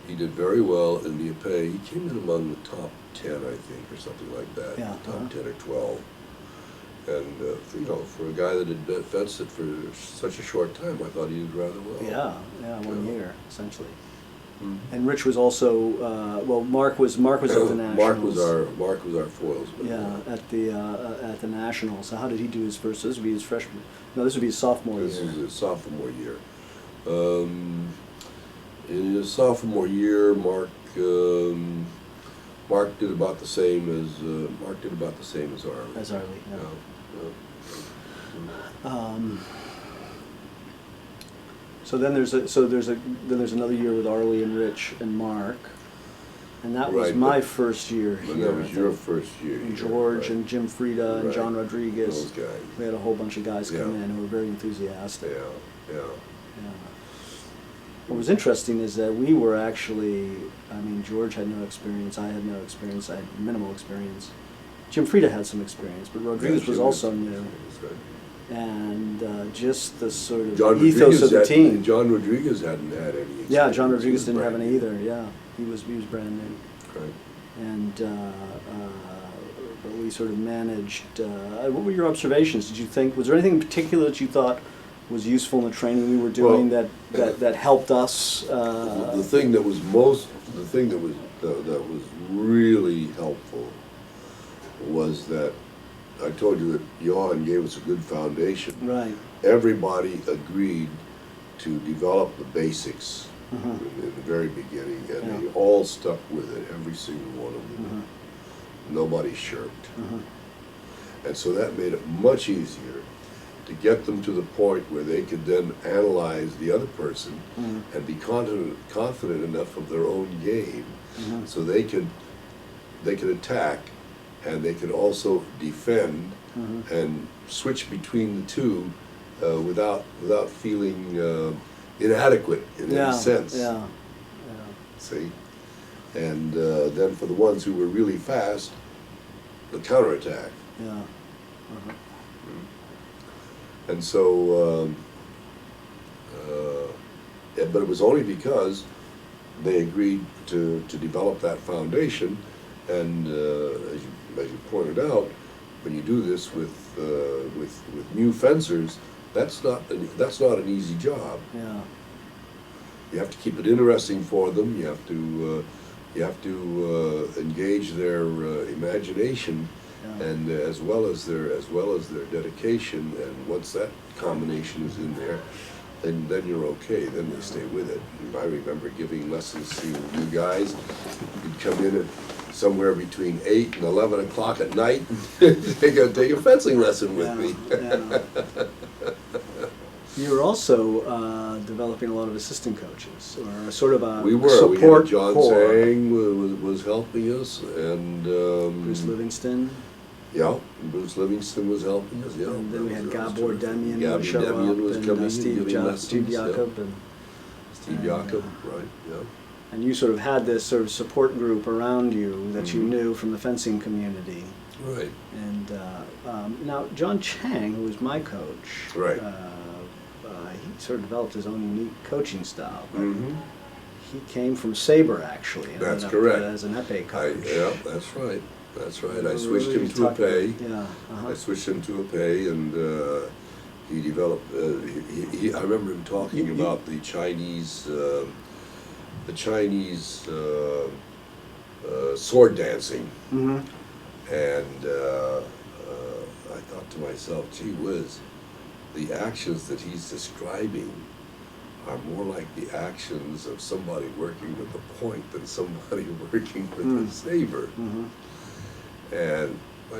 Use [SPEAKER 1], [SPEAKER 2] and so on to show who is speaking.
[SPEAKER 1] He did very well in the épée. He came in among the top 10, I think, or something like that.
[SPEAKER 2] Yeah,
[SPEAKER 1] Top 10 or 12. And, you know, for a guy that had fenced it for such a short time, I thought he did rather well.
[SPEAKER 2] Yeah, 1
[SPEAKER 1] Yeah.
[SPEAKER 2] year, essentially.
[SPEAKER 1] Mhm.
[SPEAKER 2] And Rich was also, well, Mark was at the Nationals.
[SPEAKER 1] Mark was our foils.
[SPEAKER 2] Yeah, at the Nationals. So how did he do his first? This would be his freshman. No, this would be his sophomore
[SPEAKER 1] This
[SPEAKER 2] year.
[SPEAKER 1] is his sophomore year. In his sophomore year, Mark did about the same as Arlie.
[SPEAKER 2] As Arlie, yeah. So then there's another year with Arlie and Rich and Mark, and that was
[SPEAKER 1] Right,
[SPEAKER 2] my
[SPEAKER 1] but-
[SPEAKER 2] first year
[SPEAKER 1] And
[SPEAKER 2] here.
[SPEAKER 1] that was your first year.
[SPEAKER 2] And
[SPEAKER 1] here,
[SPEAKER 2] George
[SPEAKER 1] right.
[SPEAKER 2] and Jim Frieda and
[SPEAKER 1] Right.
[SPEAKER 2] John Rodriguez.
[SPEAKER 1] Those guys.
[SPEAKER 2] We had a whole bunch of guys come
[SPEAKER 1] Yeah.
[SPEAKER 2] in who were very enthusiastic.
[SPEAKER 1] Yeah.
[SPEAKER 2] Yeah. What was interesting is that we were actually, I mean, George had no experience, I had no experience, I had minimal experience. Jim Frieda had some experience, but Rodriguez was also new.
[SPEAKER 1] That's right.
[SPEAKER 2] And just the sort of
[SPEAKER 1] John
[SPEAKER 2] ethos
[SPEAKER 1] Rodriguez
[SPEAKER 2] of the
[SPEAKER 1] had-
[SPEAKER 2] team.
[SPEAKER 1] John Rodriguez hadn't had any experience.
[SPEAKER 2] Yeah, John
[SPEAKER 1] He
[SPEAKER 2] Rodriguez
[SPEAKER 1] was
[SPEAKER 2] didn't have
[SPEAKER 1] brand
[SPEAKER 2] any
[SPEAKER 1] new.
[SPEAKER 2] either, yeah. He was brand new.
[SPEAKER 1] Right.
[SPEAKER 2] And but we sort of managed, what were your observations? Did you think, was there anything in particular that you thought was useful in the training we were doing
[SPEAKER 1] Well,
[SPEAKER 2] that helped us?
[SPEAKER 1] The thing that was really helpful was that I told you that Johan gave us a good foundation.
[SPEAKER 2] Right.
[SPEAKER 1] Everybody agreed to develop the basics
[SPEAKER 2] Uh-huh.
[SPEAKER 1] in the very beginning, and
[SPEAKER 2] Yeah.
[SPEAKER 1] they all stuck with it, every single one of them.
[SPEAKER 2] Uh-huh.
[SPEAKER 1] Nobody shirked.
[SPEAKER 2] Uh-huh.
[SPEAKER 1] And so that made it much easier to get them to the point where they could then analyze the other person
[SPEAKER 2] Mhm.
[SPEAKER 1] and be confident enough of their own game
[SPEAKER 2] Mhm.
[SPEAKER 1] so they could attack and they could also defend
[SPEAKER 2] Mhm.
[SPEAKER 1] and switch between the two without feeling inadequate in
[SPEAKER 2] Yeah,
[SPEAKER 1] any sense.
[SPEAKER 2] yeah,
[SPEAKER 1] See? And then for the ones who were really fast, the counterattack.
[SPEAKER 2] yeah. Uh-huh.
[SPEAKER 1] And so, but it was only because they agreed to develop that foundation. And as you pointed out, when you do this with new fencers, that's not an easy job.
[SPEAKER 2] Yeah.
[SPEAKER 1] You have to keep it interesting for them. You have to engage their imagination,
[SPEAKER 2] Yeah.
[SPEAKER 1] and as well as their dedication. And once that combination is in there, then you're okay. Then they stay with it. And I remember giving lessons to you guys. You'd come in at somewhere between 8 and 11 o'clock at night. take a fencing lesson with me.
[SPEAKER 2] Yeah. You were also developing a lot of assistant coaches, or sort of a
[SPEAKER 1] We were.
[SPEAKER 2] support
[SPEAKER 1] We had John
[SPEAKER 2] corps.
[SPEAKER 1] Sang was helping us, and
[SPEAKER 2] Bruce Livingston.
[SPEAKER 1] Yeah, Bruce Livingston was helping us. Yeah,
[SPEAKER 2] And then we
[SPEAKER 1] that
[SPEAKER 2] had
[SPEAKER 1] was
[SPEAKER 2] Gabor
[SPEAKER 1] terrific.
[SPEAKER 2] Demian
[SPEAKER 1] Gabor
[SPEAKER 2] would show
[SPEAKER 1] Demian
[SPEAKER 2] up,
[SPEAKER 1] was
[SPEAKER 2] and
[SPEAKER 1] coming,
[SPEAKER 2] Steve
[SPEAKER 1] giving lessons,
[SPEAKER 2] Jakob,
[SPEAKER 1] yeah.
[SPEAKER 2] and
[SPEAKER 1] Steve
[SPEAKER 2] and,
[SPEAKER 1] Jakob, right? Yeah.
[SPEAKER 2] and you sort of had this sort of support group around you that you
[SPEAKER 1] Mhm.
[SPEAKER 2] knew from the fencing community.
[SPEAKER 1] Right.
[SPEAKER 2] And now John Chang, who was my coach,
[SPEAKER 1] Right.
[SPEAKER 2] he sort of developed his own unique coaching style. But
[SPEAKER 1] Mm-hmm.
[SPEAKER 2] he came from Sabre, actually. and
[SPEAKER 1] That's
[SPEAKER 2] ended up,
[SPEAKER 1] correct.
[SPEAKER 2] as an épée coach.
[SPEAKER 1] Yeah, that's right. That's right. I
[SPEAKER 2] We
[SPEAKER 1] switched
[SPEAKER 2] were
[SPEAKER 1] him to a
[SPEAKER 2] talking-
[SPEAKER 1] pay.
[SPEAKER 2] Yeah. Uh-huh.
[SPEAKER 1] I switched him to a pay, and he developed. I remember him talking
[SPEAKER 2] You-
[SPEAKER 1] about the Chinese sword dancing,
[SPEAKER 2] Mm-hmm.
[SPEAKER 1] and I thought to myself, "Gee whiz, the actions that he's describing are more like the actions of somebody working with a point than somebody working with a saber."
[SPEAKER 2] Mm-hmm.
[SPEAKER 1] And